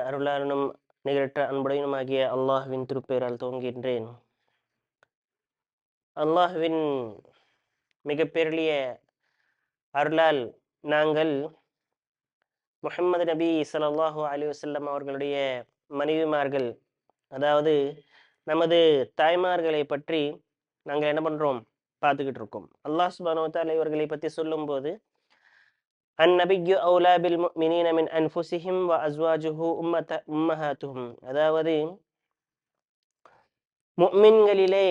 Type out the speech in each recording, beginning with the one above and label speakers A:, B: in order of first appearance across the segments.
A: அருளாளனும் நிகழற்ற அன்புடையனுமாகிய அல்லாஹ்வின் திருப்பெயரால் துவங்குகின்றேன். அல்லாஹ்வின் மிக பெரிய அருளால் நாங்கள் முஹம்மது நபி ஸல்லல்லாஹு அலைஹி வஸல்லம் அவர்களுடைய மனைவிமார்கள், அதாவது நமது தாய்மார்களை பற்றி நாங்கள் என்ன பண்றோம், பார்த்துக்கிட்டு இருக்கோம். அல்லாஹ் சுப்ஹானஹு வ தஆலா இவர்களை பற்றி சொல்லும்போது, அந்நபிய்யு அவுலா பில் முஃமினீன மின் அன்ஃபுஸிஹிம் வ அஸ்வாஜுஹு உம்மஹாத்துஹும், அதாவது முஃமின்களிலே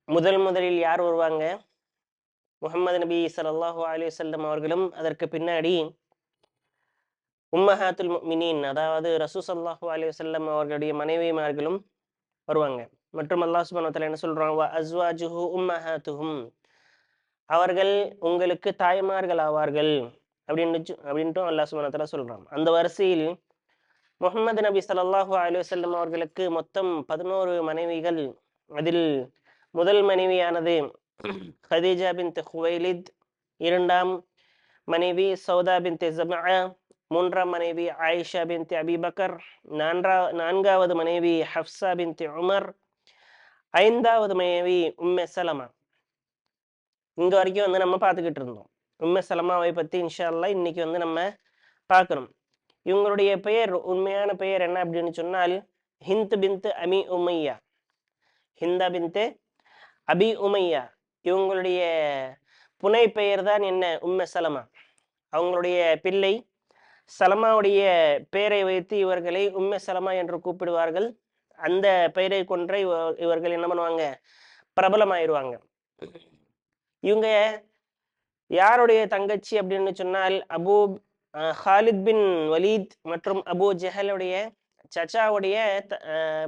A: முதலில் யார் வருவாங்க? முஹம்மது நபி ஸல்லல்லாஹு அலைஹி வஸல்லம் அவர்களும், அதற்கு பின்னாடி உம்மஹாத்துல் முஃமினீன், அதாவது ரசூல் ஸல்லல்லாஹு அலைஹி வஸல்லம் அவர்களுடைய மனைவிமார்களும் வருவாங்க. மற்றும் அல்லாஹ் சுப்ஹானஹு வ தஆலா என்ன சொல்றான்? வ அஸ்வாஜுஹு உம்மஹாத்துஹும், அவர்கள் உங்களுக்கு தாய்மார்கள் ஆவார்கள் அப்படின்ட்டும் அல்லாஹ் சுப்ஹானஹு வ தஆலா சொல்றான். அந்த வரிசையில் முஹம்மது நபி ஸல்லல்லாஹு அலைஹி வஸல்லம் அவர்களுக்கு மொத்தம் 11 மனைவிகள். அதில் முதல் மனைவியானது ஹதீஜா பின்த் ஹுவைலித், இரண்டாம் மனைவி சௌதா பின்த் ஜம்ஆ, மூன்றாம் மனைவி ஆயிஷா பின்த் அபிபக்கர், நான்காவது மனைவி ஹப்ஸா பின்த் உமர், ஐந்தாவது மனைவி உம்மே சலமா. இங்க வரைக்கும் வந்து நம்ம பார்த்துக்கிட்டு இருந்தோம். உம்மே சலமாவை பத்தி இன்ஷா அல்லாஹ் இன்னைக்கு வந்து நம்ம பார்க்கணும். இவங்களுடைய பெயர், உண்மையான பெயர் என்ன அப்படின்னு சொன்னால் ஹிந்த் பின்த் அபி உமையா. ஹிந்தா பின்த் அபி உமையா, இவங்களுடைய புனை பெயர் தான் என்ன? உம்மே சலமா. அவங்களுடைய பிள்ளை சலமாவுடைய பெயரை வைத்து இவர்களை உம்மே சலமா என்று கூப்பிடுவார்கள். அந்த பெயரை கொன்ற இவர்கள் என்ன பண்ணுவாங்க? பிரபலமாயிருவாங்க. இவங்க யாருடைய தங்கச்சி அப்படின்னு சொன்னால் ஹாலித் பின் வலீத் மற்றும் அபு ஜஹலுடைய சச்சாவுடைய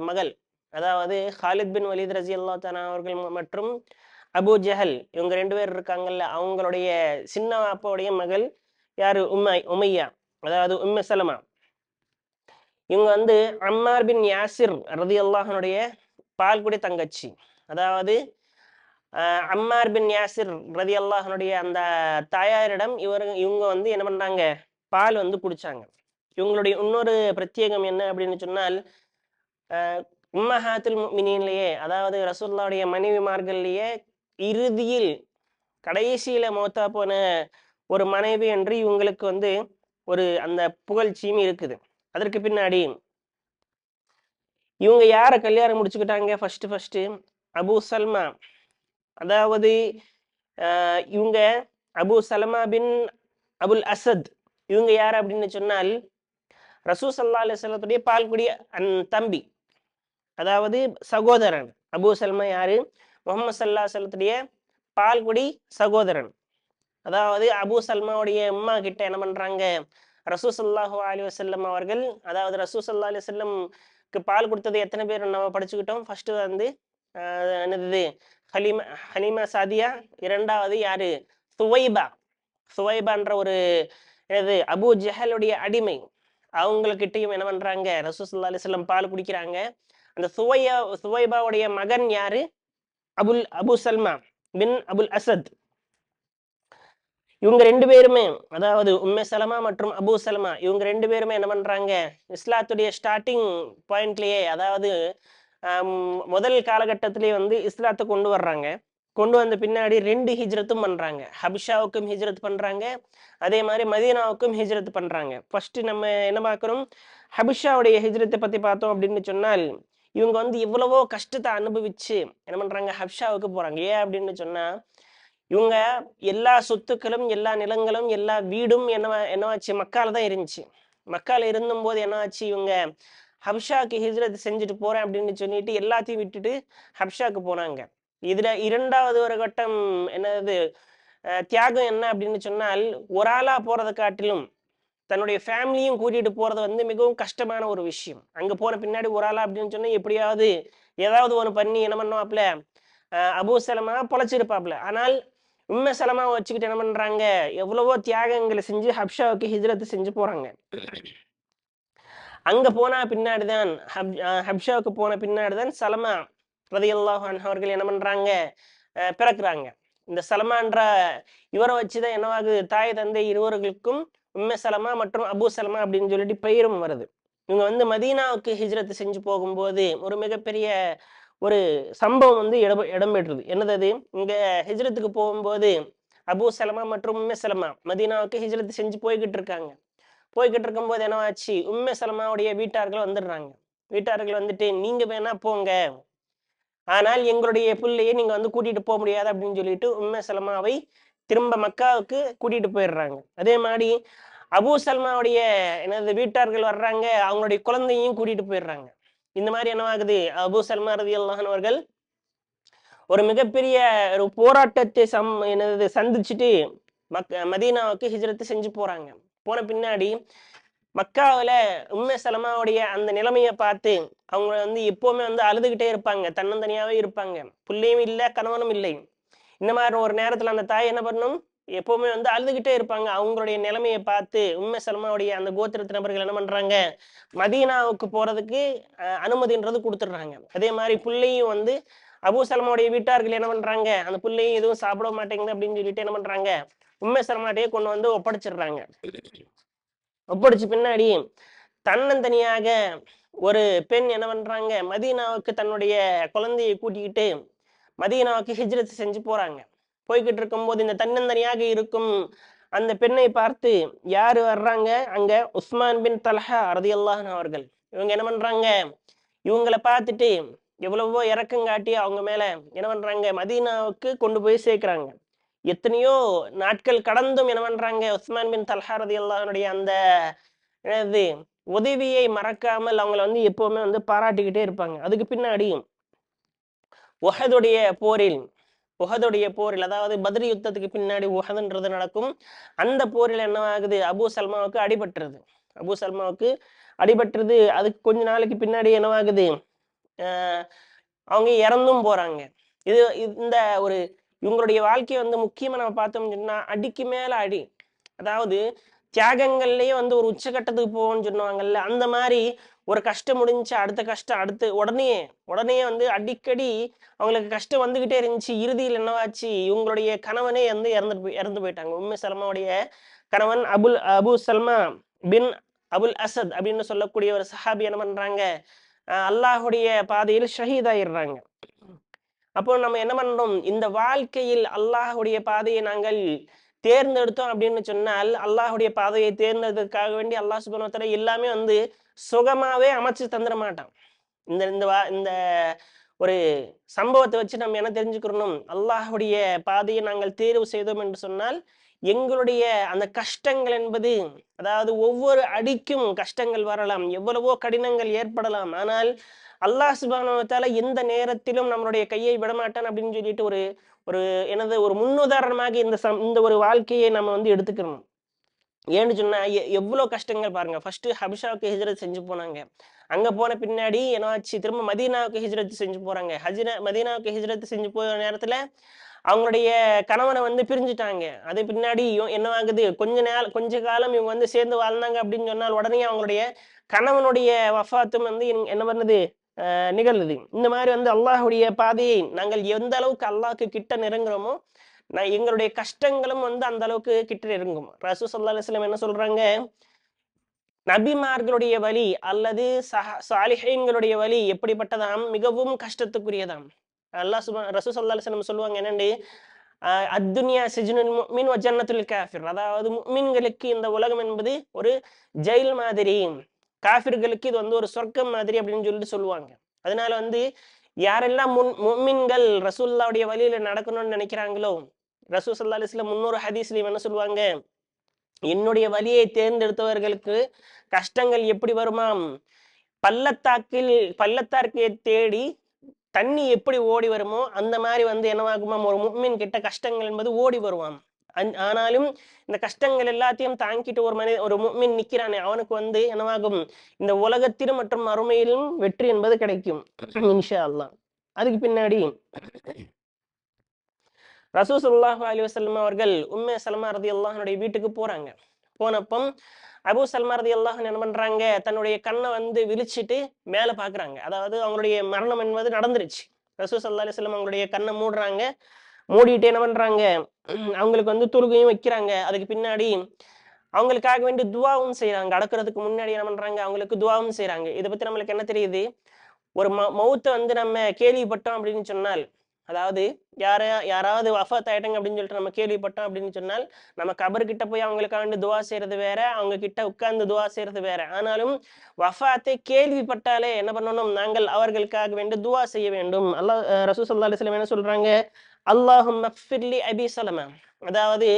A: மகள். அதாவது ஹாலித் பின் வலீத் ரஸியல்லாஹு தஆலா அவர்கள் மற்றும் அபு ஜஹல், இவங்க 2 பேர் இருக்காங்கல்ல, அவங்களுடைய சின்ன அப்பாவுடைய மகள் யாரு? உமையா, அதாவது உம்மே சலமா. இவங்க வந்து அம்மார் பின் யாசிர் ரலியல்லாஹுனுடைய பால்குடி தங்கச்சி. அதாவது அம்மார் பின் யாசிர் ரலியல்லாஹுனுடைய அந்த தாயாரிடம் இவங்க வந்து என்ன பண்றாங்க? பால் வந்து குடிச்சாங்க. இவங்களுடைய இன்னொரு பிரத்யேகம் என்ன அப்படின்னு சொன்னால், உம்மஹாத்துல் முஃமினீன்லயே, அதாவது ரசூலுல்லாஹ்வுடைய மனைவிமார்கள்லயே இறுதியில் கடைசியில மௌத்தா போன ஒரு மனைவி என்று இவங்களுக்கு வந்து ஒரு அந்த புகழ்ச்சியும் இருக்குது. அதற்கு பின்னாடி இவங்க யார கல்யாணம் முடிச்சுக்கிட்டாங்க? ஃபர்ஸ்ட் அபு சல்மா. அதாவது இவங்க அபு சலமா பின் அபுல் அசத். இவங்க யார் அப்படின்னு சொன்னால் ரசூல் ஸல்லல்லாஹு அலைஹி வஸல்லத்துடைய பால்குடி தம்பி, அதாவது சகோதரன். அபு சல்மா யாரு? முஹம்மது ஸல்லல்லாஹு அலைஹி வஸல்லத்துடைய பால்குடி சகோதரன். அதாவது அபு சல்மாவுடைய அம்மா கிட்ட என்ன பண்றாங்க? ரசூல் ஸல்லல்லாஹு அலைஹி வஸல்லம் அவர்கள், அதாவது ரசூல் ஸல்லல்லாஹு அலைஹி வஸல்லம்க்கு பால் கொடுத்தது எத்தனை பேர் நம்ம படிச்சுக்கிட்டோம்? ஃபர்ஸ்ட் வந்து என்னது? ஹலீமா சாதியா. இரண்டாவது யாரு? சுவைபான்ற ஒரு என்னது அபு ஜஹலுடைய அடிமை. அவங்கக்கிட்டையும் என்ன பண்றாங்க? ரசூல் ஸல்லல்லாஹு அலைஹி வஸல்லம் பால் குடிக்கிறாங்க. அந்த சுவைபாவுடைய மகன் யாரு? அபு சல்மா பின் அபுல் அசத். இவங்க 2 பேருமே, அதாவது உம்மே சலமா மற்றும் அபு சலமா, இவங்க 2 பேருமே என்ன பண்றாங்க? இஸ்லாத்துடைய ஸ்டார்டிங் பாயிண்ட்லயே, அதாவது முதல் காலகட்டத்திலேயே வந்து இஸ்லாத்தை கொண்டு வர்றாங்க. கொண்டு வந்த பின்னாடி 2 ஹிஜ்ரத்தும் பண்றாங்க. ஹபிஷாவுக்கும் ஹிஜ்ரத் பண்றாங்க, அதே மாதிரி மதீனாவுக்கும் ஹிஜ்ரத் பண்றாங்க. ஃபர்ஸ்ட் நம்ம என்ன பார்க்கிறோம்? ஹபிஷாவுடைய ஹிஜ்ரத்தை பத்தி பார்த்தோம் அப்படின்னு சொன்னால், இவங்க வந்து எவ்வளவோ கஷ்டத்தை அனுபவிச்சு என்ன பண்றாங்க? ஹபிஷாவுக்கு போறாங்க. ஏன் அப்படின்னு சொன்னா, இவங்க எல்லா சொத்துக்களும், எல்லா நிலங்களும், எல்லா வீடும் என்னவாச்சு? மக்கால தான் இருந்துச்சு. மக்கால இருந்தும் போது என்னாச்சு? இவங்க ஹப்ஷாக்கு ஹிஜ்ரத் செஞ்சுட்டு போறேன் அப்படின்னு சொல்லிட்டு எல்லாத்தையும் விட்டுட்டு ஹப்ஷாக்கு போனாங்க. இதுல இரண்டாவது ஒரு கட்டம் என்னது தியாகம் என்ன அப்படின்னு சொன்னால், ஒரு ஆளா போறதை காட்டிலும் தன்னுடைய ஃபேமிலியும் கூட்டிட்டு போறது வந்து மிகவும் கஷ்டமான ஒரு விஷயம். அங்க போன பின்னாடி ஒரு ஆளா அப்படின்னு சொன்னா எப்படியாவது ஏதாவது ஒன்று பண்ணி என்ன பண்ணுவாப்ல? அபு சலமா பொழைச்சிருப்பாப்ல. ஆனால் உம்மே சலமாவை வச்சுக்கிட்டு என்ன பண்றாங்க? எவ்வளவோ தியாகங்களை செஞ்சு ஹப்ஷாவுக்கு ஹிஜ்ரத் செஞ்சு போறாங்க. அங்க போனா பின்னாடிதான் ஹப்ஷாவுக்கு போன பின்னாடிதான் சலமா ரலியல்லாஹு அன்ஹு அவர்கள் என்ன பண்றாங்க? பிறக்குறாங்க. இந்த சலமான்ற இவரை வச்சுதான் என்னவாகுது? தாய் தந்தை இருவர்களுக்கும் உம்மே சலமா மற்றும் அபு சலமா அப்படின்னு சொல்லிட்டு பெயரும் வருது. இவங்க வந்து மதீனாவுக்கு ஹிஜ்ரத் செஞ்சு போகும்போது ஒரு மிகப்பெரிய ஒரு சம்பவம் வந்து இடம்பெற்றது. என்னது அது? இங்க ஹிஜ்ரத்துக்கு போகும்போது அபூ சலமா மற்றும் உம்மே சலமா மதீனாவுக்கு ஹிஜ்ரத் செஞ்சு போய்கிட்டு இருக்காங்க. போய்கிட்டு இருக்கும்போது என்னவாச்சு, உம்மே சலமாவுடைய வீட்டார்கள் வந்துடுறாங்க. வீட்டார்கள் வந்துட்டு, நீங்க வேணா போங்க, ஆனால் எங்களுடைய புள்ளையை நீங்க வந்து கூட்டிட்டு போக முடியாது அப்படின்னு சொல்லிட்டு உம்மே சலமாவை திரும்ப மக்காவுக்கு கூட்டிட்டு போயிடுறாங்க. அதே மாதிரி அபூ சல்மாவுடைய எனது வீட்டார்கள் வர்றாங்க, அவங்களுடைய குழந்தையும் கூட்டிட்டு போயிடுறாங்க. இந்த மாதிரி என்னவாகுது, அபூ சல்மா ரலியல்லாஹு அன்ஹு அவர்கள் ஒரு மிகப்பெரிய ஒரு போராட்டத்தை என்னது சந்திச்சுட்டு மதீனாவுக்கு ஹிஜ்ரத் செஞ்சு போறாங்க. போன பின்னாடி மக்காவுல உம்மே சலமாவுடைய அந்த நிலைமையை பார்த்து அவங்க வந்து எப்பவுமே வந்து அழுதுகிட்டே இருப்பாங்க. தன்னந்தனியாவே இருப்பாங்க. பிள்ளையும் இல்ல, கணவனும் இல்லை. இந்த மாதிரி ஒரு நேரத்துல அந்த தாய் என்ன பண்ணும், எப்பவுமே வந்து அழுதுகிட்டே இருப்பாங்க. அவங்களுடைய நிலைமையை பார்த்து உம்மே சலமாவுடைய அந்த கோத்திரத்து நபர்கள் என்ன பண்றாங்க, மதீனாவுக்கு போறதுக்கு அனுமதின்றது கொடுத்துடுறாங்க. அதே மாதிரி புள்ளையும் வந்து அபூ சலமாவுடைய வீட்டார்கள் என்ன பண்றாங்க, அந்த புள்ளையும் எதுவும் சாப்பிட மாட்டேங்குது அப்படின்னு சொல்லிட்டு என்ன பண்றாங்க, உம்மே சலமாட்டையே கொண்டு வந்து ஒப்படைச்சிடுறாங்க. ஒப்படைச்ச பின்னாடி தன்னந்தனியாக ஒரு பெண் என்ன பண்றாங்க, மதீனாவுக்கு தன்னுடைய குழந்தையை கூட்டிக்கிட்டு மதீனாவுக்கு ஹிஜ்ரத் செஞ்சு போறாங்க. போய்கிட்டு இருக்கும்போது இந்த தன்னந்தனியாக இருக்கும் அந்த பெண்ணை பார்த்து யாரு வர்றாங்க, அங்க உஸ்மான் பின் தல்ஹா ரலியல்லாஹு அன்ஹு அவர்கள். இவங்க என்ன பண்றாங்க, இவங்கள பார்த்துட்டு எவ்வளவோ இரக்கம் காட்டி அவங்க மேல என்ன பண்றாங்க, மதீனாவுக்கு கொண்டு போய் சேர்க்கிறாங்க. எத்தனையோ நாட்கள் கடந்தும் என்ன பண்றாங்க, உஸ்மான் பின் தல்ஹா ரலியல்லாஹு அன்ஹுடைய அந்த என்னது உதவியை மறக்காமல் அவங்கள வந்து எப்பவுமே வந்து பாராட்டிக்கிட்டே இருப்பாங்க. அதுக்கு பின்னாடி உஹதுடைய போரில் அதாவது பத்ர் யுத்தத்துக்கு பின்னாடி உஹதுன்றது நடக்கும். அந்த போரில் என்ன ஆகுது, அபூ சல்மாவுக்கு அடிபட்டுருது. அபூ சல்மாவுக்கு அடிபட்டுருது. அதுக்கு கொஞ்ச நாளைக்கு பின்னாடி என்னவாகுது, அஹ் அவங்க இறந்தும் போறாங்க. இது இந்த ஒரு இவங்களுடைய வாழ்க்கையை வந்து முக்கியமா நம்ம பார்த்தோம்னு சொன்னா அடிக்கு மேல அடி. அதாவது தியாகங்கள்லயே வந்து ஒரு உச்சகட்டத்துக்கு போவோம்னு சொன்னாங்கல்ல, அந்த மாதிரி ஒரு கஷ்டம் முடிஞ்சு அடுத்த கஷ்டம் அடுத்து உடனே உடனே வந்து அடிக்கடி அவங்களுக்கு கஷ்டம் வந்துகிட்டே இருந்துச்சு. இறுதியில் என்னவாச்சு, இவங்களுடைய கணவனே வந்து இறந்து போயிட்டாங்க. உம்மே சல்மாவுடைய கணவன் அபு சல்மா பின் அபுல் அசத் அப்படின்னு சொல்லக்கூடிய ஒரு சஹாபி என்ன பண்றாங்க, அல்லாஹுடைய பாதையில் ஷஹீத் ஆயிடுறாங்க. அப்போ நம்ம என்ன பண்றோம், இந்த வாழ்க்கையில் அல்லாஹுடைய பாதையை நாங்கள் தேர்ந்தெடுத்தோம் அப்படின்னு சொன்னால், அல்லாஹுடைய பாதையை தேர்ந்தெடுக்கிறதுக்காக வேண்டி அல்லாஹ் சுப்ஹானஹு வ தஆலா எல்லாமே வந்து சுகமாவே அமைச்சு தந்துட மாட்டான். இந்த இந்த இந்த ஒரு சம்பவத்தை வச்சு நம்ம என்ன தெரிஞ்சுக்கிறோம், அல்லாஹுடைய பாதையை நாங்கள் தேர்வு செய்தோம் என்று சொன்னால் எங்களுடைய அந்த கஷ்டங்கள் என்பது, அதாவது ஒவ்வொரு அடிக்கும் கஷ்டங்கள் வரலாம், எவ்வளவோ கடினங்கள் ஏற்படலாம். ஆனால் அல்லாஹ் சுப்ஹானஹு வ தஆலா எந்த நேரத்திலும் நம்மளுடைய கையை விடமாட்டான் அப்படின்னு சொல்லிட்டு ஒரு ஒரு எனது ஒரு முன்னுதாரணமாக இந்த ஒரு வாழ்க்கையை நம்ம வந்து எடுத்துக்கிறோம். ஏன்னு சொன்னா எவ்வளவு கஷ்டங்கள் பாருங்க. ஃபர்ஸ்ட் ஹபஷாவுக்கு ஹிஜ்ரத் செஞ்சு போனாங்க. அங்க போன பின்னாடி என்னாச்சு, திரும்ப மதீனாவுக்கு ஹிஜ்ரத் செஞ்சு போறாங்க. மதீனாவுக்கு ஹிஜ்ரத் செஞ்சு போற நேரத்துல அவங்களுடைய கணவனை வந்து பிரிஞ்சுட்டாங்க. அது பின்னாடி என்னவாகுது, கொஞ்ச காலம் இவங்க வந்து சேர்ந்து வாழ்ந்தாங்க அப்படின்னு சொன்னால் உடனே அவங்களுடைய கணவனுடைய வஃபாத்தும் வந்து என்ன பண்ணுது, நிகழ்ந்தது. இந்த மாதிரி வந்து அல்லாஹுடைய பாதையை நாங்கள் எந்த அளவுக்கு அல்லாஹ்க்கு கிட்ட நெருங்குறோமோ, எங்களுடைய கஷ்டங்களும் வந்து அந்த அளவுக்கு கிட்ட நெருங்கும். ரசூல் ஸல்லல்லாஹு அலைஹி வஸல்லம் என்ன சொல்றாங்க, நபிமார்களுடைய வழி அல்லது சாலிஹீன்களுடைய வழி எப்படிப்பட்டதாம், மிகவும் கஷ்டத்துக்குரியதாம். ரசூல் ஸல்லல்லாஹு அலைஹி வஸல்லம் சொல்லுவாங்க என்னண்டு, அத்துன்யா சிஜ்னுல் முஃமின் வ ஜன்னத்துல் காஃபிர். அதாவது முஃமின்களுக்கு இந்த உலகம் என்பது ஒரு ஜெயில் மாதிரி, காஃபிர்களுக்கு இது வந்து ஒரு சொர்க்கம் மாதிரி அப்படின்னு சொல்லிட்டு சொல்லுவாங்க. அதனால வந்து யாரெல்லாம் முஃமின்கள் ரசூலுல்லாஹ்வுடைய வழியில நடக்கணும்னு நினைக்கிறாங்களோ, ரசூல் ஸல்லல்லாஹு அலைஹி வஸல்லம் முன்னொரு ஹதீஸ்ல என்ன சொல்லுவாங்க, என்னுடைய வழியை தேர்ந்தெடுத்தவர்களுக்கு கஷ்டங்கள் எப்படி வருமாம், பள்ளத்தாக்கை தேடி தண்ணி எப்படி ஓடி வருமோ அந்த மாதிரி வந்து என்னவாகுமாம், ஒரு முஃமின் கிட்ட கஷ்டங்கள் என்பது ஓடி வருவாம். ஆனாலும் இந்த கஷ்டங்கள் எல்லாத்தையும் தாங்கிட்டு ஒரு முஃமின் நிக்கிறானே, அவனுக்கு வந்து என்னவாகும், இந்த உலகத்திலும் மற்றும் மறுமையிலும் வெற்றி என்பது கிடைக்கும் இன்ஷா அல்லாஹ். அதுக்கு பின்னாடி ரசூல் ஸல்லல்லாஹு அலைஹி வஸல்லம் அவர்கள் உம்மே சல்மா ரலியல்லாஹு அன்ஹுடைய வீட்டுக்கு போறாங்க. போனப்பம் அபூ சல்மா ரலியல்லாஹு அன்ஹு என்ன பண்றாங்க, தன்னுடைய கண்ணை வந்து விழிச்சிட்டு மேல பாக்குறாங்க. அதாவது அவங்களுடைய மரணம் என்பது நடந்துருச்சு. ரசூல் ஸல்லல்லாஹு அலைஹி வஸல்லம் அவங்களுடைய கண்ணை மூடுறாங்க. மூடிட்டு என்ன பண்றாங்க, அவங்களுக்கு வந்து தொழுகையும் வைக்கிறாங்க. அதுக்கு பின்னாடி அவங்களுக்காக வேண்டி துவாவும் செய்யறாங்க. அடக்குறதுக்கு முன்னாடி என்ன பண்றாங்க, அவங்களுக்கு துவாவும் செய்யறாங்க. இதை பத்தி நம்மளுக்கு என்ன தெரியுது? ஒரு மௌத்த வந்து நம்ம கேள்விப்பட்டோம் அப்படின்னு சொன்னால், அதாவது யாராவது வஃபாத் ஆயிட்டாங்க அப்படின்னு சொல்லிட்டு நம்ம கேள்விப்பட்டோம் அப்படின்னு சொன்னால், நம்ம கபர்கிட்ட போய் அவங்களுக்காக வேண்டி துவா செய்யறது வேற, அவங்க கிட்ட உட்கார்ந்து துவா செய்யறது வேற. ஆனாலும் வஃபாத்தை கேள்விப்பட்டாலே என்ன பண்ணணும், நாங்கள் அவர்களுக்காக வேண்டி துவா செய்ய வேண்டும். அல்லாஹ் ரசூல் ஸல்லல்லாஹு அலைஹி வஸல்லம் என்ன சொல்றாங்க, அல்லாஹும்ம ஃபிர்லி அபி சலமா, அதாவது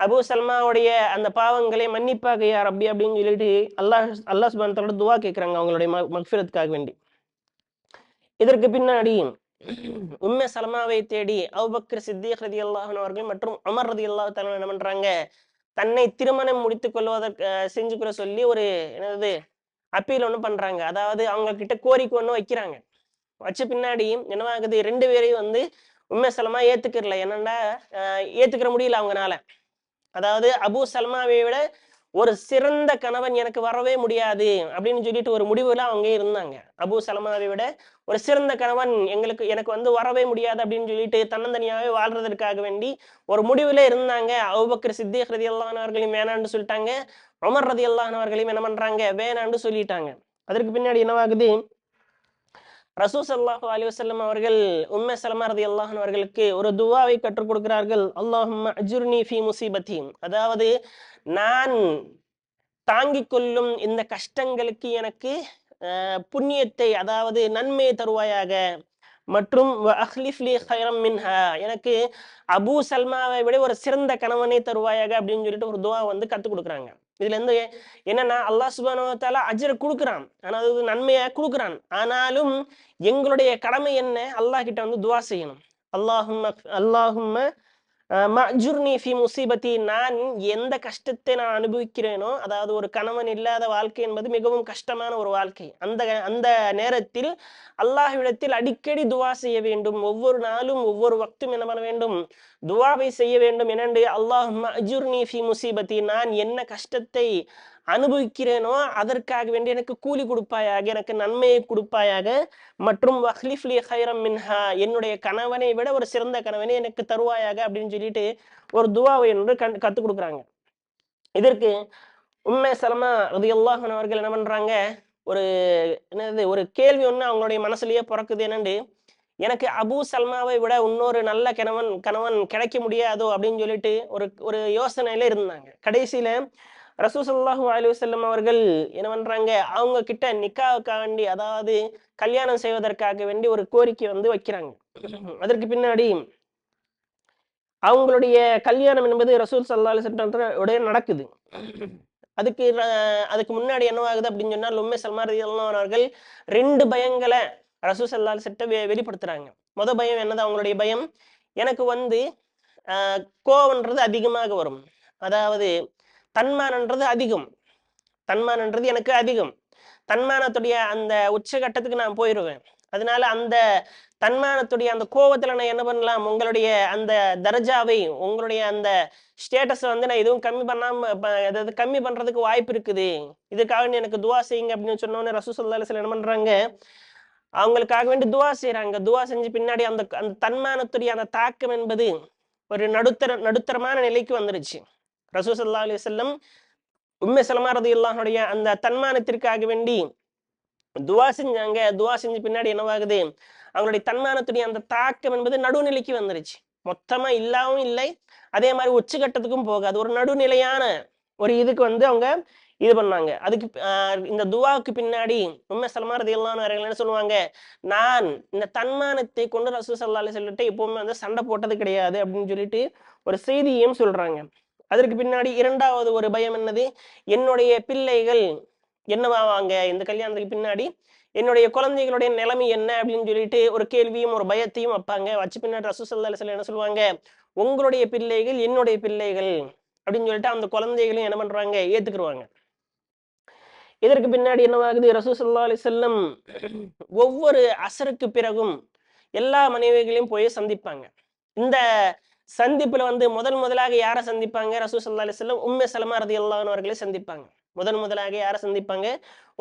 A: அபூ சல்மாவுடைய அந்த பாவங்களை மன்னிப்பாக யா ரப்பி அப்படின்னு சொல்லிட்டு அல்லாஹ் சுப்ஹானஹு வ தஆலா துவா கேட்கறாங்க அவங்களுடைய மக்ஃபிரத்துக்காக வேண்டி. இதற்கு பின்னாடி உம்மே சலமாவை தேடி அபூபக்கர் சித்திக் ரலியல்லாஹு அன்ஹு அவர்கள் மற்றும் உமர் ரலியல்லாஹு தஆலா என்ன பண்றாங்க, தன்னை திருமணம் முடித்துக் கொள்வதற்கு செஞ்சுக்கிற சொல்லி ஒரு என்னது அப்பீல் ஒண்ணு பண்றாங்க. அதாவது அவங்க கிட்ட கோரிக்கை ஒண்ணு வைக்கிறாங்க. வச்ச பின்னாடி என்னவாகுது, 2 பேரையும் வந்து உம்மே சலமா ஏத்துக்கிறல. என்னன்னா ஏத்துக்கிற முடியல அவங்கனால. அதாவது அபூ சல்மாவை விட ஒரு சிறந்த கணவன் எனக்கு வரவே முடியாது அப்படின்னு சொல்லிட்டு ஒரு முடிவுல அவங்க இருந்தாங்க. அபூ சலமாவை விட ஒரு சிறந்த கணவன் எனக்கு வந்து வரவே முடியாது அப்படின்னு சொல்லிட்டு தன்னந்தனியாவே வாழ்றதற்காக வேண்டி ஒரு முடிவுல இருந்தாங்க. அபூபக்கர் சித்திக் ரலியல்லாஹு அன்ஹு அவர்களையும் வேணான்னு சொல்லிட்டாங்க. உமர் ரலியல்லாஹு அன்ஹு அவர்களையும் என்ன பண்றாங்க, வேணான்னு சொல்லிட்டாங்க. அதற்கு பின்னாடி என்னவாகுது, ரசூல் ஸல்லல்லாஹு அலைஹி வஸல்லம் அவர்கள் உம்மே சலமா ரலியல்லாஹு அன்ஹா அவர்களுக்கு ஒரு துஆவை கற்றுக் கொடுக்கிறார்கள். அல்லாஹும்ம அஜ்ருனி ஃபீ முஸீபத்தி, அதாவது நான் தாங்கிக் கொள்ளும் இந்த கஷ்டங்களுக்கு எனக்கு புண்ணியத்தை, அதாவது நன்மையை தருவாயாக. மற்றும் வ அஹ்லிஃப் லி கைரம் மின்ஹா, எனக்கு அபூ சல்மாவை விட ஒரு சிறந்த கணவனை தருவாயாக அப்படின்னு சொல்லிட்டு ஒரு துஆ வந்து கத்துக் கொடுக்குறாங்க. இதுல இருந்து என்னன்னா, அல்லாஹ் சுப்ஹானஹு வ தஆலா அஜ்ர குடுக்குறான், அதாவது நன்மையை குடுக்குறான். ஆனாலும் எங்களுடைய கடமை என்ன, அல்லாஹ் கிட்ட வந்து துஆ செய்யணும். அல்லாஹும்ம மஅஜுர்னி ஃபி முஸீபத்தி, நான் எந்த கஷ்டத்தை நான் அனுபவிக்கிறேனோ, அதாவது ஒரு கணவன் இல்லாத வாழ்க்கை என்பது மிகவும் கஷ்டமான ஒரு வாழ்க்கை. அந்த அந்த நேரத்தில் அல்லாஹ்விடத்தில் அடிக்கடி துஆ செய்ய வேண்டும். ஒவ்வொரு நாளும் ஒவ்வொரு வக்தும் என்ன பண்ண வேண்டும், துஆவை செய்ய வேண்டும். என்னண்டு, அல்லாஹும்ம அஜுர்னி ஃபி முஸீபத்தி, நான் என்ன கஷ்டத்தை அனுபவிக்கிறேனோ அதற்காக வேண்டி எனக்கு கூலி கொடுப்பாயாக, எனக்கு நன்மையை கொடுப்பாயாக. மற்றும் வஹ்லிஃப் லி கைரம் மின்ஹா, என்னுடைய கணவனை விட ஒரு சிறந்த கணவனை எனக்கு தருவாயாக அப்படின்னு சொல்லிட்டு ஒரு துஆவை என்று கத்துக் கொடுக்குறாங்க. இதற்கு உம்மே சலமா ரலியல்லாஹு அன்ஹா அவர்கள் என்ன பண்றாங்க, ஒரு என்னது ஒரு கேள்வி ஒண்ணு அவங்களுடைய மனசுலயே பிறக்குது. என்னண்டு, எனக்கு அபூ சல்மாவை விட இன்னொரு நல்ல கணவன் கிடைக்க முடியாதோ அப்படின்னு சொல்லிட்டு ஒரு ஒரு யோசனையில இருந்தாங்க. கடைசியில ரசூல் ஸல்லல்லாஹு அலைஹி வஸல்லம் அவர்கள் என்ன பண்றாங்க, அவங்க கிட்ட நிக்காஹ்வுக்காக வேண்டி, அதாவது கல்யாணம் செய்வதற்காக வேண்டி ஒரு கோரிக்கை வந்து வைக்கிறாங்க. அதற்கு பின்னாடி அவங்களுடைய கல்யாணம் என்பது ரசூல் ஸல்லல்லாஹு அலைஹி வஸல்லம் உடைய நடக்குது. அதுக்கு முன்னாடி என்னவாகுது அப்படின்னு சொன்னா, உம்மே சல்மா ரலியல்லாஹு அன்ஹா அவர்கள் 2 பயங்கள ரசூல் ஸல்லல்லாஹு அலைஹி வஸல்லம் வெளிப்படுத்துறாங்க. பயம் என்னது, அவங்களுடைய பயம், எனக்கு வந்து கோவம்ன்றது அதிகமாக வரும். அதாவது தன்மானன்றது அதிகம். தன்மானன்றது எனக்கு அதிகம். தன்மானத்துடைய அந்த உச்சகட்டத்துக்கு நான் போயிருவேன். அதனால அந்த தன்மானத்துடைய அந்த கோவத்துல நான் என்ன பண்ணலாம், உங்களுடைய அந்த தர்ஜாவை, உங்களுடைய அந்த ஸ்டேட்டஸ வந்து நான் எதுவும் கம்மி பண்ணாம அதாவது கம்மி பண்றதுக்கு வாய்ப்பு இருக்குது. இதுக்காக வேண்டி எனக்கு துஆ செய்யுங்க அப்படின்னு சொன்ன உடனே ரசூல் ஸல்லல்லாஹு அலைஹி வஸல்லம் என்ன பண்றாங்க, அவங்களுக்காக வேண்டி துஆ செய்றாங்க. துஆ செஞ்சு பின்னாடி அந்த அந்த தன்மானத்துடைய அந்த தாக்கம் என்பது ஒரு நடுத்தரமான நிலைக்கு வந்துருச்சு. ரசூல் ஸல்லல்லாஹு அலைஹி வஸல்லம் உம்மே சலமா ரலியல்லாஹு அன்ஹுடைய அந்த தன்மானத்திற்காக வேண்டி துஆ செஞ்சாங்க. துஆ செஞ்ச பின்னாடி என்னவாகுது, அவங்களுடைய தன்மானத்துடைய அந்த தாக்கம் என்பது நடுநிலைக்கு வந்துருச்சு. மொத்தமா இல்லாவும் இல்லை, அதே மாதிரி உச்சகட்டத்துக்கும் போகாது. ஒரு நடுநிலையான ஒரு இதுக்கு வந்து அவங்க இது பண்ணாங்க. அதுக்கு இந்த துஆவுக்கு பின்னாடி உம்மே சலமா ரலியல்லாஹு அன்ஹா அவர்கள் என்ன சொல்லுவாங்க, நான் இந்த தன்மானத்தை கொண்டு ரசூல் ஸல்லல்லாஹு அலைஹி வஸல்லம் எப்பவுமே வந்து சண்டை போட்டது கிடையாது அப்படின்னு சொல்லிட்டு ஒரு செய்தியையும் சொல்றாங்க. அதற்கு பின்னாடி 2வது ஒரு பயம் என்னது, என்னுடைய பிள்ளைகள் என்னவாவாங்க, இந்த கல்யாணத்துக்கு பின்னாடி என்னுடைய குழந்தைகளுடைய நிலைமை என்ன அப்படின்னு சொல்லிட்டு ஒரு கேள்வியும் ஒரு பயத்தையும் வைப்பாங்க. வச்ச பின்னாடி ரசூல் ஸல்லல்லாஹு அலைஹி வஸல்லம் என்ன சொல்லுவாங்க, உங்களுடைய பிள்ளைகள் என்னுடைய பிள்ளைகள் அப்படின்னு சொல்லிட்டு அந்த குழந்தைகளையும் என்ன பண்றாங்க, ஏத்துக்குருவாங்க. இதற்கு பின்னாடி என்னவாகுது, ரசூல் ஸல்லல்லாஹு அலைஹி வஸல்லம் ஒவ்வொரு அசருக்கு பிறகும் எல்லா மனைவிகளையும் போய் சந்திப்பாங்க. இந்த சந்திப்புல வந்து முதலாக யார சந்திப்பாங்க, ரசூல் ஸல்லல்லாஹு அலைஹி வஸல்லம் உம்மே சலமா ரலியல்லாஹு அன்ஹா அவர்களை சந்திப்பாங்க. முதலாக யார சந்திப்பாங்க,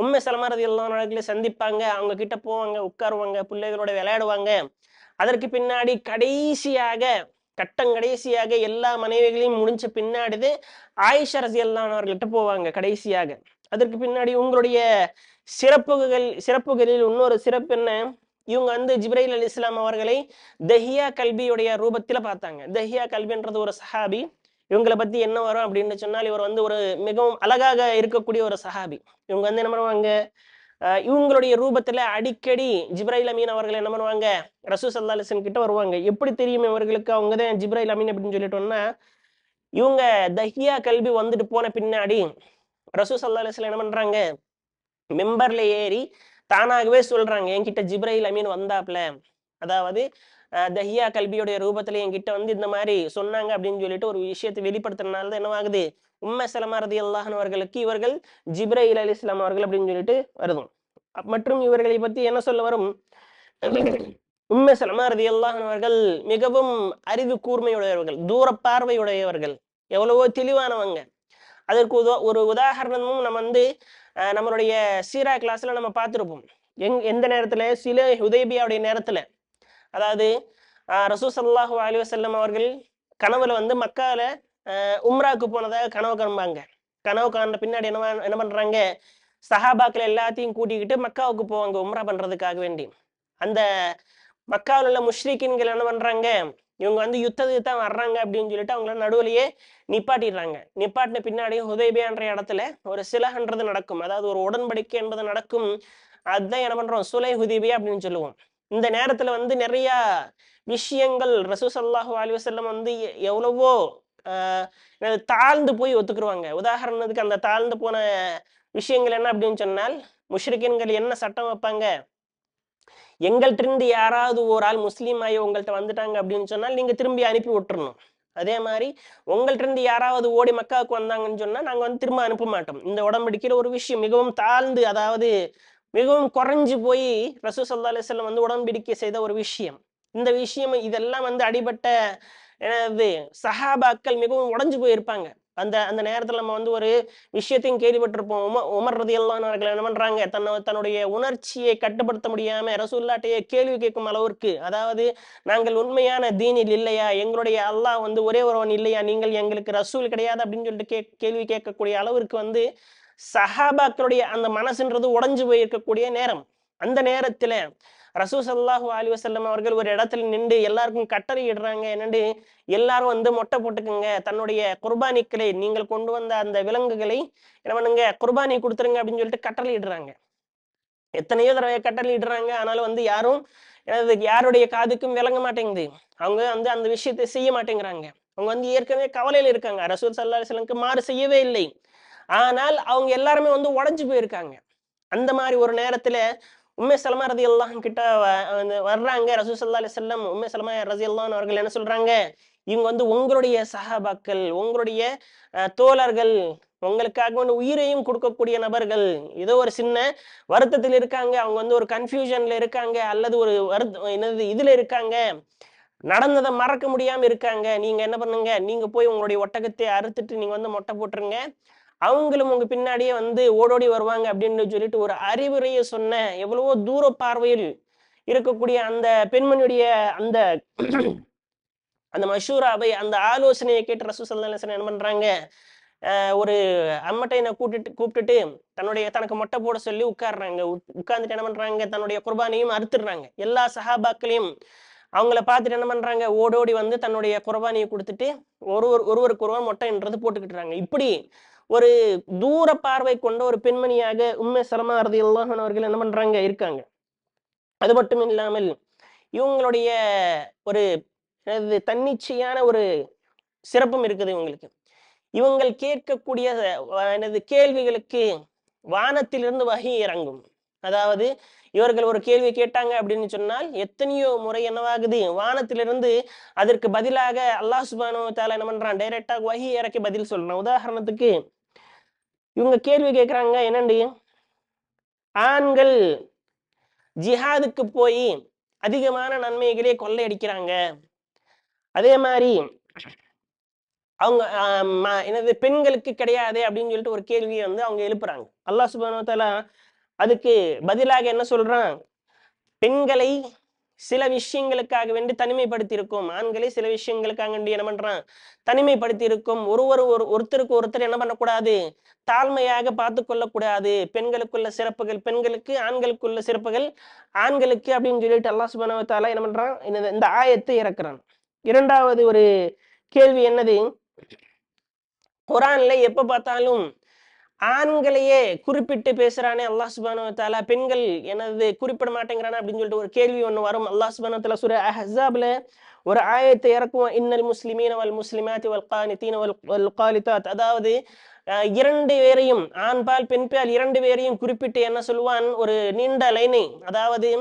A: உம்மே சலமா ரலியல்லாஹு அன்ஹா அவர்களை சந்திப்பாங்க. அவங்க கிட்ட போவாங்க, உட்காருவாங்க, பிள்ளைகளோட விளையாடுவாங்க. அதற்கு பின்னாடி கடைசியாக கடைசியாக எல்லா மனைவிகளையும் முடிஞ்ச பின்னாடிது ஆயிஷா ரஸியல்லாஹு அன்ஹா அவர்கள்ட்ட போவாங்க கடைசியாக. அதற்கு பின்னாடி உங்களுடைய சிறப்புகளில் இன்னொரு சிறப்பு என்ன, இவங்க வந்து ஜிப்ரைல் அலைஹிஸ்ஸலாம் அவர்களை தஹியா கல்பியுடைய ரூபத்துல பார்த்தாங்க. தஹியா கல்பின்றது ஒரு சஹாபி. இவங்களை பத்தி என்ன வரும் அப்படின்னு சொன்னால், இவர் வந்து ஒரு மிகவும் அழகாக இருக்கக்கூடிய ஒரு சஹாபி. இவங்க வந்து என்ன பண்ணுவாங்க, இவங்களுடைய ரூபத்துல அடிக்கடி ஜிப்ரைல் அமீன் அவர்கள் என்ன பண்ணுவாங்க, ரசூல் ஸல்லல்லாஹு அலைஹி வஸல்லம் கிட்ட வருவாங்க. எப்படி தெரியும் இவர்களுக்கு அவங்க தான் ஜிப்ரைல் அமீன் அப்படின்னு சொல்லிட்டோம்னா, இவங்க தஹியா கல்வி வந்துட்டு போன பின்னாடி ரசூல் ஸல்லல்லாஹு அலைஹி வஸல்லம் என்ன பண்றாங்க, மெம்பர்ல ஏறி தானாகவே சொல்றாங்க, என்கிட்ட ஜிப்ரைல் அமீன் வந்தாப்ல, அதாவது தஹியா கல்வியுடைய ரூபத்துல என்கிட்ட வந்து இந்த மாதிரி சொன்னாங்க அப்படின்னு சொல்லிட்டு ஒரு விஷயத்தை வெளிப்படுத்துறதுனால தான் என்னவாகுது, உம்ம சலமா ரலியல்லாஹு அன்ஹா அவர்களுக்கு இவர்கள் ஜிப்ரைல் அலைஹிஸ்ஸலாம் அவர்கள் அப்படின்னு சொல்லிட்டு வருதும். மற்றும் இவர்களை பத்தி என்ன சொல்ல வரும், உம்ம சலமா ரலியல்லாஹு அன்ஹா அவர்கள் மிகவும் அறிவு கூர்மையுடையவர்கள், தூர பார்வையுடையவர்கள், எவ்வளவோ தெளிவானவங்க. அதற்கு ஒரு உதாரணமும் நம்ம வந்து நம்மளுடைய சீரா கிளாஸ்ல நம்ம பார்த்திருப்போம். எந்த நேரத்துல, சில ஹுதைபியாவுடைய நேரத்துல, அதாவது ரசூல் ஸல்லல்லாஹு அலைஹி வஸல்லம் அவர்கள் கனவுல வந்து மக்கால உம்ராக்கு போனதாக கனவு காண்பாங்க. கனவு காண்ட பின்னாடி என்ன பண்றாங்க, சஹாபாக்கள் எல்லாத்தையும் கூட்டிக்கிட்டு மக்காவுக்கு போவாங்க உம்ரா பண்றதுக்காக வேண்டி. அந்த மக்காவில் உள்ள முஷ்ரிக்கின்கள் என்ன பண்றாங்க, இவங்க வந்து யுத்தத்துக்கு தான் வர்றாங்க அப்படின்னு சொல்லிட்டு அவங்கள நடுவுலயே நிப்பாட்டிடுறாங்க. நிப்பாட்டின பின்னாடி ஹுதைபியான்ற இடத்துல ஒரு சிலஹன்றது நடக்கும், அதாவது ஒரு உடன்படிக்கை என்பது நடக்கும். அதுதான் என்ன பண்றோம், சுலை ஹுதைபியா அப்படின்னு சொல்லுவோம். இந்த நேரத்துல வந்து நிறைய விஷயங்கள் ரசூல் ஸல்லல்லாஹு அலைஹி வஸல்லம் வந்து எவ்வளவோ தாழ்ந்து போய் ஒத்துக்குருவாங்க. உதாரணத்துக்கு அந்த தாழ்ந்து போன விஷயங்கள் என்ன அப்படின்னு சொன்னால், முஷ்ரிக்கின்கள் என்ன சட்டம் வைப்பாங்க, எங்கள்ட்ட இருந்து யாராவது ஒரு ஆள் முஸ்லீம் ஆகி உங்கள்ட்ட வந்துட்டாங்க அப்படின்னு சொன்னால் நீங்க திரும்பி அனுப்பி விட்டுறணும். அதே மாதிரி உங்கள்ட்ட இருந்து யாராவது ஓடி மக்காவுக்கு வந்தாங்கன்னு சொன்னா நாங்க வந்து திரும்ப அனுப்ப மாட்டோம். இந்த உடன்படிக்கையில ஒரு விஷயம் மிகவும் தாழ்ந்து, அதாவது மிகவும் குறைஞ்சு போய் ரசூல் ஸல்லல்லாஹு அலைஹி வஸல்லம் வந்து உடன்படிக்கை செய்த ஒரு விஷயம். இந்த விஷயம் இதெல்லாம் வந்து அடிபட்ட எனது சஹாபாக்கள் மிகவும் உடைஞ்சு போயிருப்பாங்க. அந்த அந்த நேரத்துல நம்ம வந்து ஒரு விஷயத்தையும் கேள்விப்பட்டிருப்போம். உமர் ரலியல்லாஹு அன்ஹு அவர்கள் என்ன பண்றாங்க, தன்னுடைய உணர்ச்சியை கட்டுப்படுத்த முடியாம ரசூலுல்லாஹ்ட்டயே கேள்வி கேட்கும் அளவிற்கு, அதாவது நாங்கள் உண்மையான தீனில் இல்லையா, எங்களுடைய அல்லாஹ் வந்து ஒரே ஒருவன் இல்லையா, நீங்கள் எங்களுக்கு ரசூல் கிடையாது அப்படின்னு சொல்லிட்டு கேள்வி கேட்கக்கூடிய அளவிற்கு வந்து சஹாபாக்களுடைய அந்த மனசுன்றது உடைஞ்சு போயிருக்கக்கூடிய நேரம். அந்த நேரத்துல ரசூல் ஸல்லல்லாஹு அலைஹி வஸல்லம் அவர்கள் ஒரு இடத்துல நின்று எல்லாருக்கும் கட்டளை இடுறாங்க. என்னண்டு, எல்லாரும் வந்து மொட்டை போட்டுக்குங்க, தன்னுடைய குர்பானிக்களை, நீங்கள் கொண்டு வந்த அந்த விலங்குகளை என்ன பண்ணுங்க, குர்பானி கொடுத்துருங்க அப்படின்னு சொல்லிட்டு கட்டளை இடுறாங்க. எத்தனையோ தடவை கட்டளை இடுறாங்க, ஆனாலும் வந்து யாரும் யாருடைய காதுக்கும் விளங்க மாட்டேங்குது. அவங்க வந்து அந்த விஷயத்தை செய்ய மாட்டேங்கிறாங்க. அவங்க வந்து ஏற்கனவே கவலையில இருக்காங்க, ரசூல் ஸல்லல்லாஹு அலைஹி வஸல்லம் மாறு செய்யவே இல்லை. ஆனால் அவங்க எல்லாருமே வந்து உடைஞ்சு போயிருக்காங்க. அந்த மாதிரி ஒரு நேரத்துல உம்மே சலமா ரலியல்லாஹு அன்ஹா கிட்ட வர்றாங்க ரசூல் ஸல்லல்லாஹு அலைஹி வஸல்லம். உம்மே சலமா ரலியல்லாஹு அன்ஹா அவர்கள் என்ன சொல்றாங்க, இவங்க வந்து உங்களுடைய சஹாபாக்கள், உங்களுடைய தோழர்கள், உங்களுக்காக வந்து உயிரையும் கொடுக்கக்கூடிய நபர்கள். ஏதோ ஒரு சின்ன வருத்தத்தில் இருக்காங்க, அவங்க வந்து ஒரு கன்ஃபியூஷன்ல இருக்காங்க, அல்லது ஒரு என்னது இதுல இருக்காங்க, நடந்ததை மறக்க முடியாம இருக்காங்க. நீங்க என்ன பண்ணுங்க, நீங்க போய் உங்களுடைய ஒட்டகத்தை அறுத்துட்டு நீங்க வந்து மொட்டை போட்டுருங்க, அவங்களும் உங்க பின்னாடியே வந்து ஓடோடி வருவாங்க அப்படின்னு சொல்லிட்டு ஒரு அறிவுரையை சொன்ன, எவ்வளவோ தூர பார்வையில் இருக்கக்கூடிய அந்த பெண்மணியுடைய அந்த அந்த மஷூராவை, அந்த ஆலோசனையை கேட்டு ரசூல் ஸல்லல்லாஹு அலைஹி வஸல்லம் என்ன பண்றாங்க, ஒரு அம்மட்டையனை கூப்பிட்டுட்டு தனக்கு மொட்டை போட சொல்லி உட்கார்றாங்க. உட்கார்ந்துட்டு என்ன பண்றாங்க, தன்னுடைய குர்பானியும் அறுத்துடுறாங்க. எல்லா சஹாபாக்களையும் அவங்கள பார்த்துட்டு என்ன பண்றாங்க, ஓடோடி வந்து தன்னுடைய குர்பானியை கொடுத்துட்டு ஒருவருக்கு ஒருவர் மொட்டைன்றது போட்டுக்கிட்டுறாங்க. இப்படி ஒரு தூர பார்வை கொண்ட ஒரு பெண்மணியாக உம்மே சலமா ரலியல்லாஹு அன்ஹா அவர்கள் என்ன பண்றாங்க, இருக்காங்க. அது மட்டும் இல்லாமல் இவங்களுடைய ஒரு தன்னிச்சையான ஒரு சிறப்பும் இருக்குது இவங்களுக்கு. இவங்கள் கேட்கக்கூடிய கேள்விகளுக்கு வானத்திலிருந்து வஹி இறங்கும். அதாவது இவர்கள் ஒரு கேள்வி கேட்டாங்க அப்படின்னு சொன்னால் எத்தனையோ முறை என்னவாகுது, வானத்திலிருந்து அதற்கு பதிலாக அல்லாஹ் சுப்ஹானஹு வ தஆலா என்ன பண்றான், டைரக்டா வஹி இறக்கி பதில் சொல்றான். உதாரணத்துக்கு இவங்க கேள்வி கேட்கிறாங்க, என்னண்டு, ஆண்கள் ஜிஹாதுக்கு போய் அதிகமான நன்மைகளே கொள்ளையடிக்கிறாங்க, அதே மாதிரி அவங்க பெண்களுக்கு கிடையாது அப்படின்னு சொல்லிட்டு ஒரு கேள்வியை வந்து அவங்க எழுப்புறாங்க. அல்லாஹ் சுப்ஹானஹு வ தஆலா அதுக்கு பதிலாக என்ன சொல்றான், பெண்களை சில விஷயங்களுக்காக வேண்டி தனிமைப்படுத்தி இருக்கும். ஆண்களை சில விஷயங்களுக்காக வேண்டி என்ன பண்றான், தனிமைப்படுத்தி இருக்கும். ஒருத்தருக்கு ஒருத்தர் என்ன பண்ணக்கூடாது, தாழ்மையாக பார்த்து கொள்ளக்கூடாது. பெண்களுக்குள்ள சிறப்புகள் பெண்களுக்கு, ஆண்களுக்குள்ள சிறப்புகள் ஆண்களுக்கு அப்படின்னு சொல்லிட்டு அல்லாஹ் சுப்ஹானஹு வ தஆலா என்ன பண்றான், இந்த ஆயத்தை இறக்குறான். இரண்டாவது ஒரு கேள்வி என்னது, குர்ஆன்ல எப்ப பார்த்தாலும் ஆண்களையே குறிப்பிட்டு பேசுறானே அல்லாஹ் சுப்ஹானஹு வ தஆலா, பெண்கள் எனது குறிப்பிட மாட்டேங்கிறானே அப்படின்னு சொல்லிட்டு ஒரு கேள்வி ஒண்ணு வரும். அல்லாஹ் சுப்ஹானஹு வ தஆலா சூரா அஹ்ஸாப்ல ஒரு ஆயத்தை இறக்குவான். இன்னல் முஸ்லிமீன வல் முஸ்லிமாத்தி வல் கானிதீன வல் காலிதாத். அதாவது 2 பேரையும் ஆண்பால் பெண்பால் 2 பேரையும் குறிப்பிட்டு என்ன சொல்லுவான், ஒரு நீண்ட லைனை, அதாவது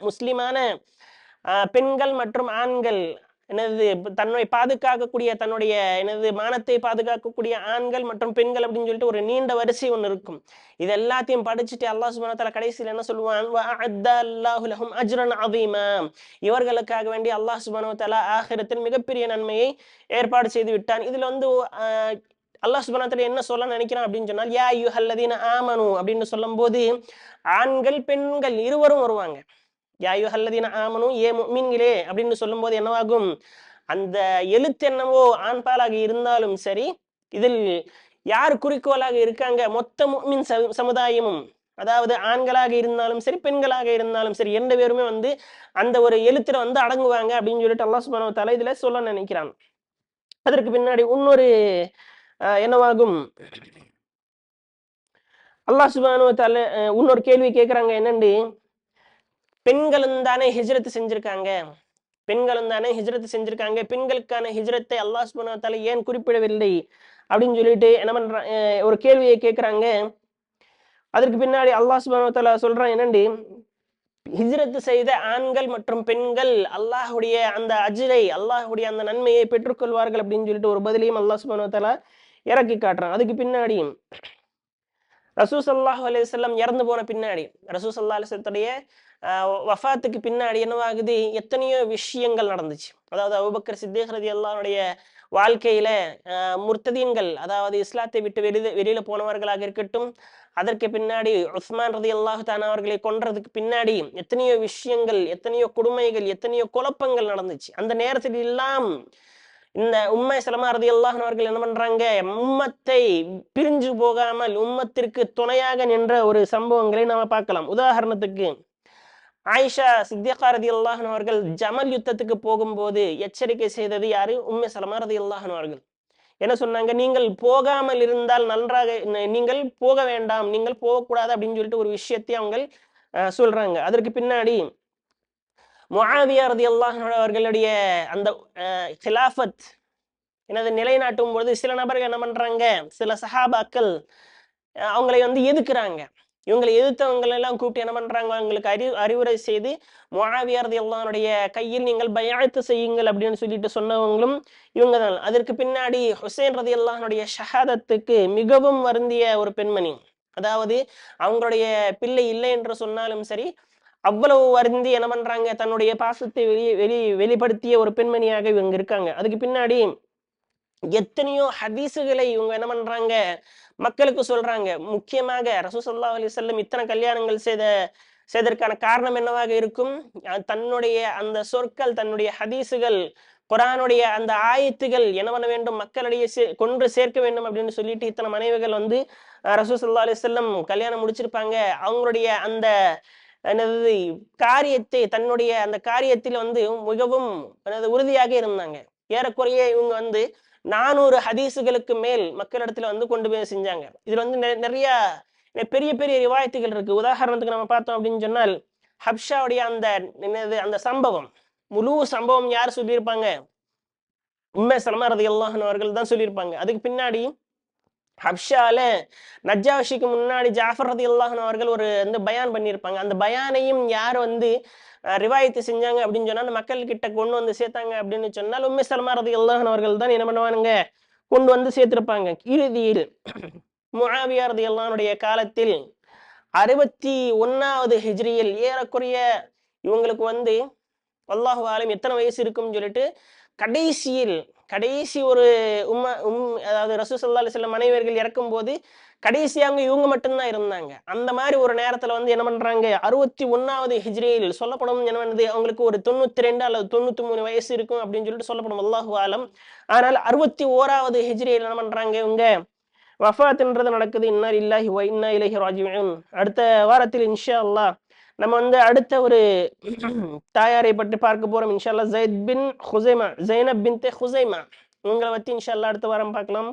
A: முஸ்லிமான பெண்கள் மற்றும் ஆண்கள், என்னது தன்னை பாதுகாக்கக்கூடிய, தன்னுடைய என்னது மானத்தை பாதுகாக்கக்கூடிய ஆண்கள் மற்றும் பெண்கள் அப்படின்னு சொல்லிட்டு ஒரு நீண்ட வரிசை ஒன்று இருக்கும். இது எல்லாத்தையும் படிச்சுட்டு அல்லாஹ் சுப்ஹானஹு வ தஆலா கடைசியில் என்ன சொல்லுவான், வஅஅத்த அல்லாஹு லஹும் அஜ்ரன் அதீமா. இவர்களுக்காக வேண்டி அல்லாஹ் சுப்ஹானஹு வ தஆலா ஆகிரத்தில் மிகப்பெரிய நன்மையை ஏற்பாடு செய்து விட்டான். இதுல வந்து அல்லாஹ் சுப்ஹானஹு வ தஆலா என்ன சொல்ல நினைக்கிறான் அப்படின்னு சொன்னால், யா அய்யுஹல்லதீன ஆமனு அப்படின்னு சொல்லும்போது ஆண்கள் பெண்கள் இருவரும் வருவாங்க. யா அய்யுஹல்லதீன ஆமனு, ஏ முஃமின்களே அப்படின்னு சொல்லும்போது என்னவாகும், அந்த எழுத்து என்னவோ ஆண்பாலாக இருந்தாலும் சரி, இதில் யார் குறிக்கோளாக இருக்காங்க, மொத்த முஃமின் சமுதாயமும், அதாவது ஆண்களாக இருந்தாலும் சரி பெண்களாக இருந்தாலும் சரி 2 பேருமே வந்து அந்த ஒரு எழுத்துல வந்து அடங்குவாங்க அப்படின்னு சொல்லிட்டு அல்லாஹ் சுப்ஹானஹு வ தஆலா இதுல சொல்ல நினைக்கிறான். அதற்கு பின்னாடி இன்னொரு என்னவாகும், அல்லாஹ் சுப்ஹானஹு வ தஆலா இன்னொரு கேள்வி கேட்கிறாங்க. என்னண்டு, பெண்களும் தானே ஹிஜ்ரத் செஞ்சிருக்காங்க, பெண்களும் தானே ஹிஜ்ரத் செஞ்சிருக்காங்க, பெண்களுக்கான ஹிஜ்ரத்தை அல்லாஹ் சுப்ஹானஹு வ தஆலா ஏன் குறிப்பிடவில்லை அப்படின்னு சொல்லிட்டு என்ன பண்றான், ஒரு கேள்வியை கேட்கிறாங்க. அதற்கு பின்னாடி அல்லாஹ் சுப்ஹானஹு வ தஆலா சொல்றான் என்னண்டு, ஹிஜ்ரத் செய்த ஆண்கள் மற்றும் பெண்கள் அல்லாஹ்வுடைய அந்த அஜ்ரை, அல்லாஹ்வுடைய அந்த நன்மையை பெற்றுக்கொள்வார்கள் அப்படின்னு சொல்லிட்டு ஒரு பதிலையும் அல்லாஹ் சுப்ஹானஹு வ தஆலா இறக்கி காட்டுறான். அதுக்கு பின்னாடி ரசூல் ஸல்லல்லாஹு அலைஹி வஸல்லம் இறந்து போன பின்னாடி, ரசூல் ஸல்லல்லாஹு அலைஹி வஸல்லத்துடைய வஃபாத்துக்கு பின்னாடி என்னவாகுது, எத்தனையோ விஷயங்கள் நடந்துச்சு. அதாவது அபூபக்கர் சித்திக் ரலியல்லாஹு அன்ஹுடைய வாழ்க்கையில முர்த்ததீன்கள், அதாவது இஸ்லாத்தை விட்டு வெளியில போனவர்களாக இருக்கட்டும், அதற்கு பின்னாடி உஸ்மான் ரலியல்லாஹு தஆலா அவர்களை கொன்றதுக்கு பின்னாடி எத்தனையோ விஷயங்கள், எத்தனையோ கொடுமைகள், எத்தனையோ குழப்பங்கள் நடந்துச்சு. அந்த நேரத்தில் எல்லாம் இந்த உம்மை சலமா ரலியல்லாஹு அன்ஹா அவர்கள் என்ன பண்றாங்க, உம்மத்தை பிரிஞ்சு போகாமல் உம்மத்திற்கு துணையாக நின்ற ஒரு சம்பவங்களை நாம பார்க்கலாம். உதாரணத்துக்கு ஆயிஷா சித்திகா ரலியல்லாஹு அன்ஹா அவர்கள் ஜமல் யுத்தத்துக்கு போகும்போது எச்சரிக்கை செய்தது யாரு, உம்மை சலமா ரலியல்லாஹு அன்ஹா அவர்கள். என்ன சொன்னாங்க, நீங்கள் போகாமல் இருந்தால் நன்றாக, நீங்கள் போக வேண்டாம், நீங்கள் போகக்கூடாது அப்படின்னு சொல்லிட்டு ஒரு விஷயத்தை அவங்க சொல்றாங்க. அதற்கு பின்னாடி முஆவியா ரலியல்லாஹு அன்ஹு அவர்களுடைய அந்த கிலாஃபத் எனது நிலைநாட்டும் பொழுது சில நபர்கள் என்ன பண்றாங்க, சில சஹாபாக்கள் அவங்களை வந்து எதிர்க்கிறாங்க. இவங்களை எதிர்த்தவங்களை எல்லாம் கூப்பிட்டு என்ன பண்றாங்க, அவங்களுக்கு அறிவுரை செய்து முஆவியா ரலியல்லாஹு அன்ஹுடைய கையில் நீங்கள் பைஅத் செய்யுங்கள் அப்படின்னு சொல்லிட்டு சொன்னவங்களும் இவங்க தான். அதற்கு பின்னாடி ஹுசைன் ரலியல்லாஹு அன்ஹுடைய ஷஹாதத்துக்கு மிகவும் வருந்திய ஒரு பெண்மணி, அதாவது அவங்களுடைய பிள்ளை இல்லை என்று சொன்னாலும் சரி, அவ்வளவு வருந்தி என்ன பண்றாங்க, தன்னுடைய பாசத்தை வெளிப்படுத்திய ஒரு பெண்மணியாக இவங்க இருக்காங்க. அதுக்கு பின்னாடி எத்தனையோ ஹதீஸுகளை இவங்க என்ன பண்றாங்க, மக்களுக்கு சொல்றாங்க. முக்கியமாக ரசூல் ஸல்லல்லாஹு அலைஹி வஸல்லம் இத்தனை கல்யாணங்கள் செய்ததற்கான காரணம் என்னவாக இருக்கும், தன்னுடைய அந்த சொற்கள், தன்னுடைய ஹதீஸுகள், குர்ஆனுடைய அந்த ஆயத்துகள் என்ன பண்ண வேண்டும், மக்களிடையே கொண்டு சேர்க்க வேண்டும் அப்படின்னு சொல்லிட்டு இத்தனை மனைவிகள் வந்து ரசூல் ஸல்லல்லாஹு அலைஹி வஸல்லம் கல்யாணம் முடிச்சிருப்பாங்க. அவங்களுடைய அந்த என்னது காரியத்தை, தன்னுடைய அந்த காரியத்தில் வந்து மிகவும் என்னது உறுதியாக இருந்தாங்க. ஏறக்குறைய இவங்க வந்து 400 ஹதீஸுகளுக்கு மேல் மக்களிடத்துல வந்து கொண்டு போய் செஞ்சாங்க. இதுல வந்து நிறைய பெரிய பெரிய ரிவாயத்துகள் இருக்கு. உதாரணத்துக்கு நம்ம பார்த்தோம் அப்படின்னு சொன்னால், ஹப்ஷாவுடைய அந்த என்னது அந்த சம்பவம், முழு சம்பவம் யார் சொல்லியிருப்பாங்க, உம்மே சலமா ரலியல்லாஹு அன்ஹா அவர்கள் தான் சொல்லியிருப்பாங்க. அதுக்கு பின்னாடி ஹப்ஷால நஜ்ஜாஷிக்கு முன்னாடி ஜாஃபர் ரலியல்லாஹு அன்ஹு அவர்கள் ஒரு வந்து பயான் பண்ணியிருப்பாங்க. அந்த பயானையும் யார் வந்து ரிவாயத்து செஞ்சாங்க அப்படின்னு சொன்னா, அந்த மக்கள் கிட்ட கொண்டு வந்து சேர்த்தாங்க அப்படின்னு சொன்னால், உம்மு சலமா ரலியல்லாஹு அன்ஹா அவர்கள் தான் என்ன பண்ணுவானுங்க, கொண்டு வந்து சேர்த்திருப்பாங்க. இறுதியில் முஆவியா ரலியல்லாஹு அன்ஹுடைய காலத்தில் 61வது ஹிஜ்ரியில் ஏறக்குறைய இவங்களுக்கு வந்து அல்லாஹு ஆலம் எத்தனை வயசு இருக்கும்னு சொல்லிட்டு கடைசி ஒரு அதாவது ரசூல் ஸல்லல்லாஹு அலைஹி வஸல்லம் மனைவியர்கள் இறக்கும்போது கடைசியாக இவங்க மட்டும்தான் இருந்தாங்க. அந்த மாதிரி ஒரு நேரத்துல வந்து என்ன பண்றாங்க, 61வது ஹிஜ்ரியில் சொல்லப்படும் என்னவென்னது அவங்களுக்கு ஒரு 92 அல்லது 93 வயசு இருக்கும் அப்படின்னு சொல்லிட்டு சொல்லப்படும். அல்லாஹு ஆலம். ஆனால் 61வது ஹிஜ்ரியில் என்ன பண்றாங்க இவங்க வஃபாத்ன்றது நடக்குது. இன்னா லில்லாஹி வ இன்னா இலைஹி ராஜிஊன். அடுத்த வாரத்தில் இன்ஷா அல்லாஹ் நம்ம வந்து அடுத்த ஒரு தாயாரை பற்றி பார்க்க போறோம் இன்ஷா அல்லாஹ். ஜைனப் பின்த் ஹுசைமா இவங்களை பத்தி இன்ஷா அல்லாஹ் அடுத்த வாரம் பார்க்கலாம்.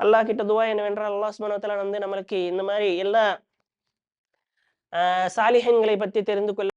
A: அல்லாஹ் கிட்ட துவா என்னவென்றால் அல்லாஹ் சுப்ஹானஹு வ தஆலா வந்து நம்மளுக்கு இந்த மாதிரி எல்லா சாலிஹீன்களை பற்றி தெரிந்து கொள்ள